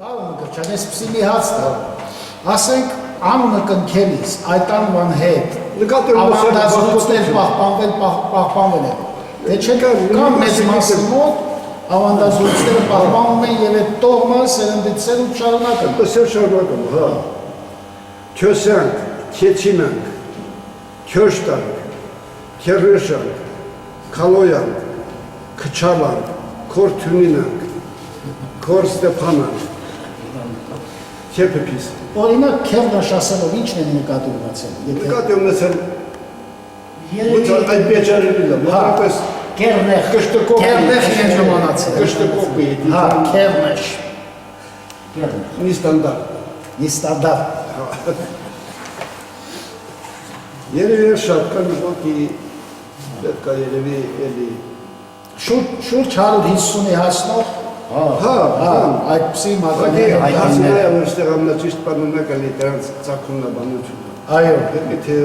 Պարոն Գրչյան, այսպիսի մի հաց տա, ասենք անունը կնքելիս, այդ անվան հետ, ավանդազրույցներ պահպանվել են, թե չեք կամ մեծ մասի մոտ, ավանդազրույցները պահպանում են և այդ տողմը սերնդից սերունդ շարունակում։ Սեր շարունակում, հա, չոսյանք, քեցինանք, քյոշտանք, քերրեշանք, քալոյանք, քչալանք, քորթյունինանք, քոր Ստեփանանք, քեպեպիս։ Օրինակ քերնաշ ասելով ինչն են նկատի ունեցել։ Նկատի ունեցել այդ բեճարելին եմ, նորապես Կերնեխ են նմանացել։ կշտկով բիհիտ։ Հա, կերնեշ։ Մի ստանդարդ։ Մի ստանդարդ։ Երևի շատ կան ոքի պետք է երևի էլի։ Շուրջ 150-ի հասնող այդպիսի մատաններ հայտնիներ։ Որ ստեղ ամենաճիշտ պանունակ էլի դրանց ծագումն է բանությունը։ Այո։ Եթե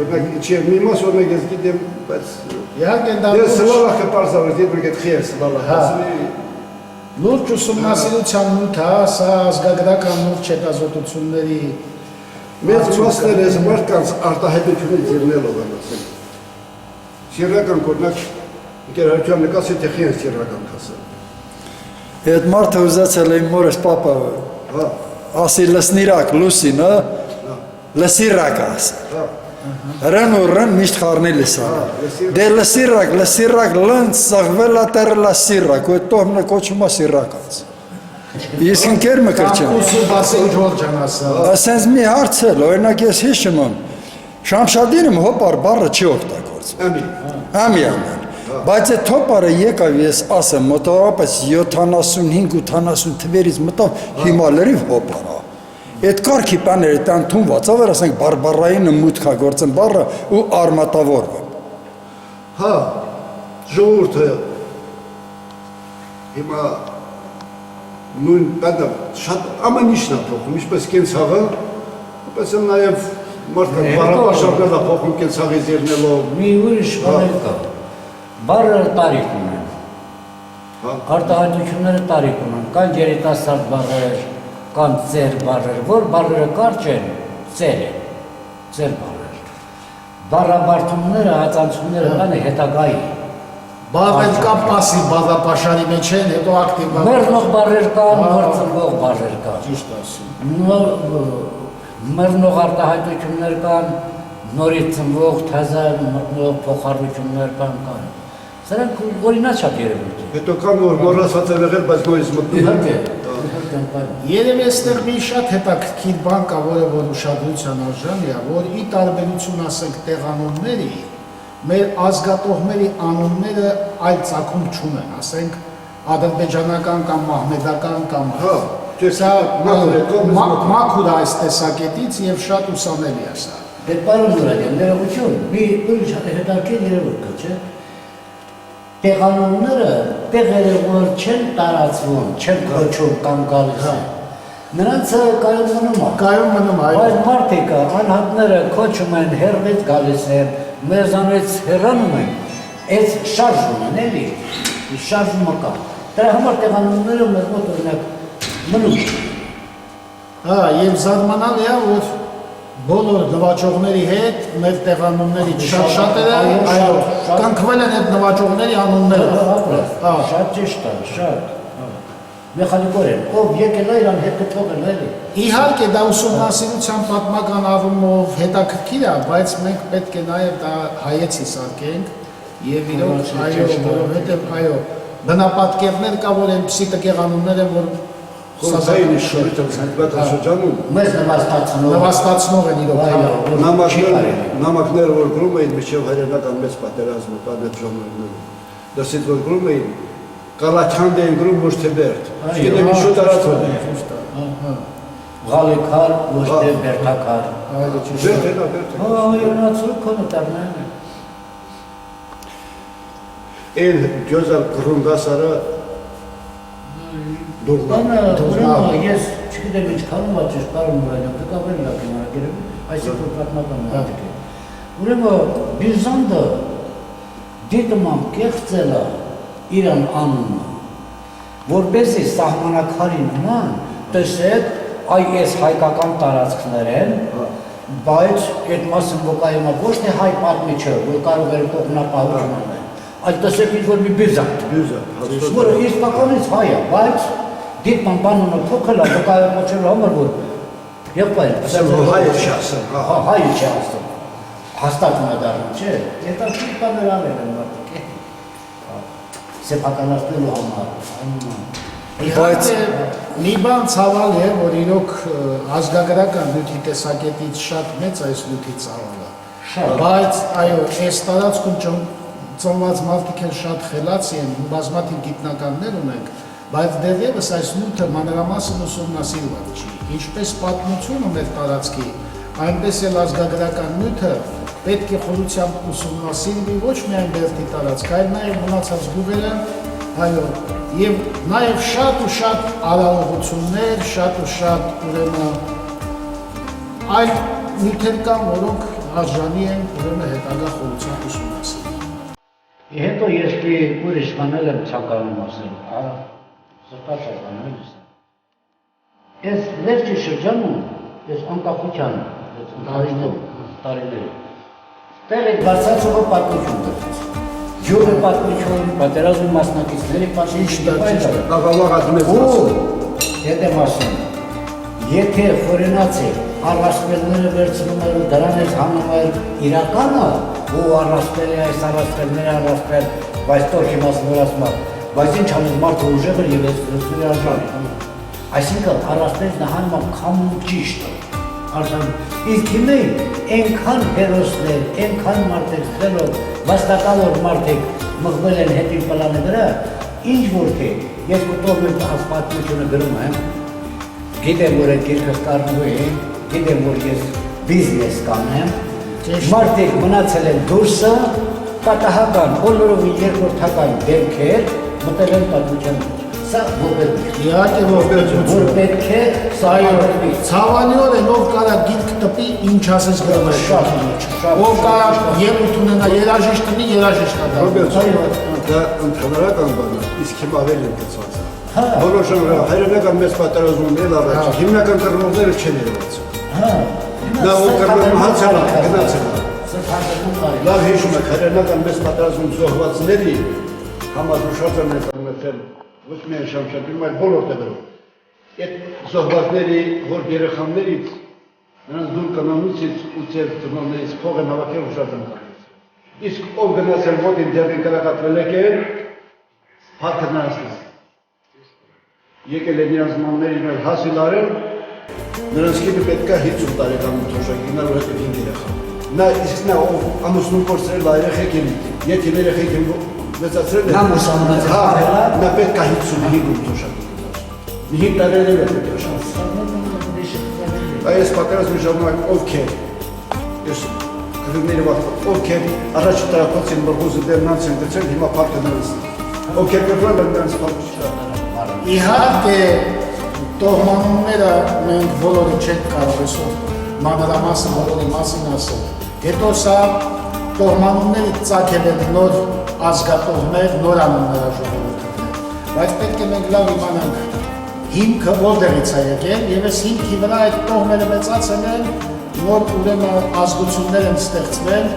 չէ, մի մաս օրինակ ես գիտեմ, բայց իհարկե դա ես սլալախը պարզավոր դեպք այդ խիեր սլալախը։ Լուրջ ուսումնասիրության նյութ է, սա ազգագրական նուրջ հետազոտությունների մեծ մասներ ես մարդկանց արտահայտությունից ելնելով եմ ասել։ Սիրական կորնակ ընկերություն նկասի թե խիեն սիրական կասել։ Այդ մարդը ուզացել է իմ մորս պապա ասի լսնիրակ լուսինը լսիրակ ասել։ Հրան ու հրան միշտ խարնի լսան։ Դե լսիրակ լնց սաղվել ատեր լասիրակ, ու այդ տոհմնը կոչում է սիրականց։ Իսկ ընկեր մը կրճան։ Ուսուբասին Ջորջան ասա։ Ասենց մի հարցել, օրինակ ես հիշում եմ, Շամշադինը հոպար բառը չի օգտագործում։ Ամի։ Բայց այդ հոպարը եկավ ես ասեմ, մոտավորապես 75-80 թվերից մտավ հիմա լրիվ հոպարա։ Այդ կարգի պաները տան թունված ավեր, ասենք բարբարայինը մուտքա գործեն բառը ու արմատավորվեմ։ Հա, ժողովուրդը հիմա նույն բանը շատ ամանիշն է փոխում, ինչպես կենցաղը, պես եմ նաև մարդը բարապաշարներ է փոխում կենցաղից ելնելով։ Մի ուրիշ բաներ կա, բառերը տարիք ունեն, արտահայտությունները տարիք ունեն, կան երիտասարդ բառեր, կան ծեր բառեր, որ բառերը կարճ են, ծեր են, ծեր բառեր։ Բառաբարդումները, հացանցումները կան հետագայի։ Բաղեն կա պասի բաղապաշարի մեջ են, հետո ակտիվ բաղ։ Մերնող բառեր կան, մրծնվող բառեր կան։ Ճիշտ ասում։ Մերնող արտահայտություններ կան, նորից ծնվող, թազա մրտնող փոխառություններ կան։ Սրանք օրինաչափ երևույթ է։ Հետո կան որ մոռացած են եղել, բայց նորից մտնում են։ Երևի այստեղ մի շատ հետաքրքիր բան կա, որը որ ուշադրության արժանի է, որ ի տարբերություն ասենք տեղանունների, մեր ազգատողմերի անունները այլ ծագում չունեն, ասենք ադրբեջանական կամ մահմեդական կամ սա մաքուր է այս տեսակետից և շատ ուսանելի է սա։ Դե պարոն Նուրադյան, ներողություն, մի ուրիշ հետաքրքիր երևույթ կա, չէ՞։ Տեղանունները տեղերը որ չեն տարածվում, չեն քոչում կամ գալիս են, նրանցը կայուն մնում է։ Կայուն մնում է, այո։ Բայց մարդիկ անհատները քոչում են, հեռվից գալիս են, մեզանից հեռանում են, այս շարժում են, էլի, շարժումը կա։ Դրա համար տեղանունները մեր մոտ օրինակ մնում են։ Հա, և զարմանալի է, որ բոլոր նվաճողների հետ մեր տեղանունների շատ-շատերը կնքվել են այդ նվաճողների անունները։ Շատ ճիշտ է, շատ։ Մեխանիկորեն, ով եկել է իրան հետ գտնող են, էլի։ Իհարկե դա ուսումնասիրության պատմական առումով հետաքրքիր է, բայց մենք պետք է նաև դա հայեցի սարքենք և իրոք այո, որովհետև այո, բնապատկերներ կա, որ այնպիսի տկեղանուններ են, որ Խորձային շրջանում մեզ նվաստացնող են իրոք նամակները որ գրում էին մինչև հայրենական մեծ պատերազմը այդ ժամանակներում դասից որ գրում էին Կալաչանդ էին գրում ոչ թե Բերդ գիտեմ ինչ տարածում Ղալիքար ոչ թե Բերդակար հայրենացու կոնոտարներն են Էլ ջոզալ գրում դասարը Ուրեմն ես չգիտեմ ինչքանում աճիշտ պարոն Նուրադյան, դուք ավելի լավ եք այսինքն պատմական մտիկ է։ Ուրեմն Բյուզանդը դիտման կեղծել է իրան անունը, որպեսզի սահմանակարի նման տեսեք, այս հայկական տարածքներ են, բայց այդ մասը վկայում է ոչ թե հայ պատմիչը, որ կարող էր կողմնապահություն անել, այլ տեսեք ինչ-որ մի բյուզանտ, որը իսկականից հայ է, բայց դիտման բանոնը փոքր է, վկայում կոչելու համար, որ եղբայր, հայ է չի ասում, հայ չի ասում, հաստատում է դառնում, չէ, հետաքրքիր բաներ անել են մարդիկ, սեփականացնելու համար, Իհարկե մի բան ցավալ է, որ իրոք ազգագրական նյութի տեսակետից շատ մեծ այս նյութի ցավալը։ Բայց այո, այս տարածքում ծնված մարդիկ են շատ խելացի են, բազմաթիվ գիտնականներ ունենք, բայց դեռևս այս նյութը մանրամասն ուսումնասիրված չի։ Ինչպես պատմությունը մեր տարածքի, այնպես էլ ազգագրական նյութը պետք է խորությամբ ուսումնասիրվի ոչ միայն Բերդի տարածք, այլ նաև մնացած գյուղերը, այո, եւ նաեւ շատ ու շատ արարողություններ, շատ ու շատ ուրեմն այլ նյութեր կան, որոնք արժանի են ուրեմն հետագա խորությամբ ուսումնասիրել։ Հետո ես մի ուրիշ բանել եմ ցանկանում ասել, սրտացած բանել եմ։ Այս վերջի շրջանում, այս անկախության, տարիներ, տեղ է բարձրացողը պատմություն դրեց։ Ջուրը պատմություն, պատերազմի մասնակիցների պատմություն, Աղավաղած մեծ հետ եմ ասում, եթե խորենաց է, առասպելները վերցնում էր ու դրան ես հանում էր իրականը, ու առասպել է, այս առասպելները առասպել, բայց տորքի մասն որ ասում է, բայց ինչ անես մարդը ուժեղ էր և ես վերցնում էր արժանի։ Այսինքն առասպելից նահանում եմ քամում ճիշտ, իսկ հիմնեին ենքան հերոսներ, ենքան մարդեր խելոք, վաստակավոր մարդեք մղվել են հետին պլանը վրա, ինչ որ թե, ես կտով մեր պատմությունը գրում եմ, գիտեմ, որ այդ գիրքս կարնվու է, գիտեմ, որ ես բիզնես կանեմ, մարդեք մնացել են դուրսը, պատահական, բոլորովին երկրորդական դեմքեր, մտել են պատմության մեջ։ Սա ողբերգ։ Իհարկե ողբերգություն։ Որ պետք է սա ողբերգ։ Ցավալիորեն ով կարա գիրք տպի, ինչ ասես գրում է շատ։ Ով կարա ելույթ ունենա երաժիշտ տպի, երաժիշտ կա։ դա ընդհանրական բան է, իսկ հիմա ավելի գծված է։ Որոշ հայրենական մեծ պատերազմում էլ առաջ, հիմնական կռվողները չեն երևացել։ Դա ով կռվում հացել է, գնացել է։ Լավ հիշում եք, հայրենական մեծ պատերազմում զոհվածների համազուշած են ներկայացել ոչ միայն Շամշատում, այլ բոլոր տեղերում։ Այդ զոհվածների որ երեխաներից, նրանց դուր կանանուցից ու ծեր ծնողներից փող են հավաքել ու շատ են տալիս։ Իսկ ով գնացել մոտին դերին կրակատվել եկել, հարթը նրանցից։ Եկել են իրանց մանների մեր հասիլարել, նրանց կինը պետք է 50 տարեկան թոշակի, նա որ հետև 5 երեխա։ Նա իսկ նա ով ամուսնու կորցրել է երեխեք են, եթե երեխեք են մեծացրել է, նա պետք է 55 թոշակի գնաց։ Մի 5 տարիներ է պետք է շանս։ Այս պատերազմի ժամանակ ովքեր, ես գրիգների վաղթ, ովքեր առաջ տրակոցին բրգուզը դերնանց են դրցել, հիմա պարտը նրանց։ Ովքեր կրվել են նրանց պարտը։ Իհարկե տոհմանումները մենք բոլորը չենք կարող այսօր մանրամասն բոլորի մասին ասել։ Հետո սա տոհմանումներից ծագել են նոր ազգատոհներ, նոր անուններ ժողովուրդներ։ Բայց պետք է մենք լավ իմանանք հիմքը որտեղից է եկել եւ այս հիմքի վրա այդ տոհմերը մեծացել են, նոր ուրեմն ազգություններ են ստեղծվել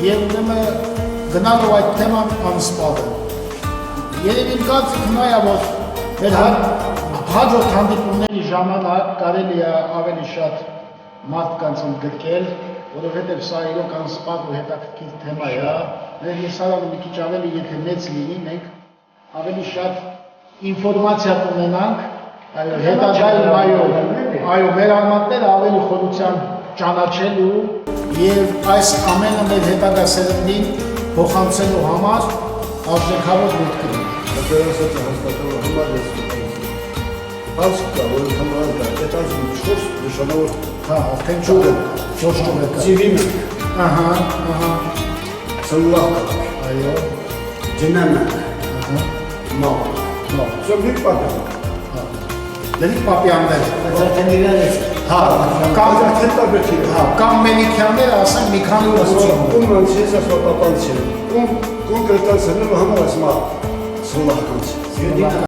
եւ ուրեմն գնալով այդ թեման անսպառ է։ Երևի կարծիքն նա է, որ մեր հաջորդ հանդիպումների ժամանակ կարելի է ավելի շատ մարդկանց ընդգրկել, որովհետև սա իրոք անսպառ ու հետաքրքիր թեմա է։ Մեր եսարանը մի քիչ ավելի եթե մեծ լինի, մենք ավելի շատ ինֆորմացիա կունենանք, հետագայում այո, մեր արմատները ավելի խորությամբ ճանաչելու եւ այս ամենը մեր հետագա սերնդին փոխանցելու համար արժեքավոր միտք կլինի։ Պատերազմը հաստատելու համար ես Ասկա, որ համարալ կա, այդ ասում 4 նշանավոր արդեն 4 ճյուղ է։ Ծիվին, սլլախ, այո, ջնանակ, մավ, սո մի պատան։ Լենիկ Պապյաններ, կամ Մելիքյանները ասեն մի քանի ուրասություն։ Ում անցի ես ասվա պապանցի, ում կոնկրետացնելու համար ասմա սլլախ կանցի։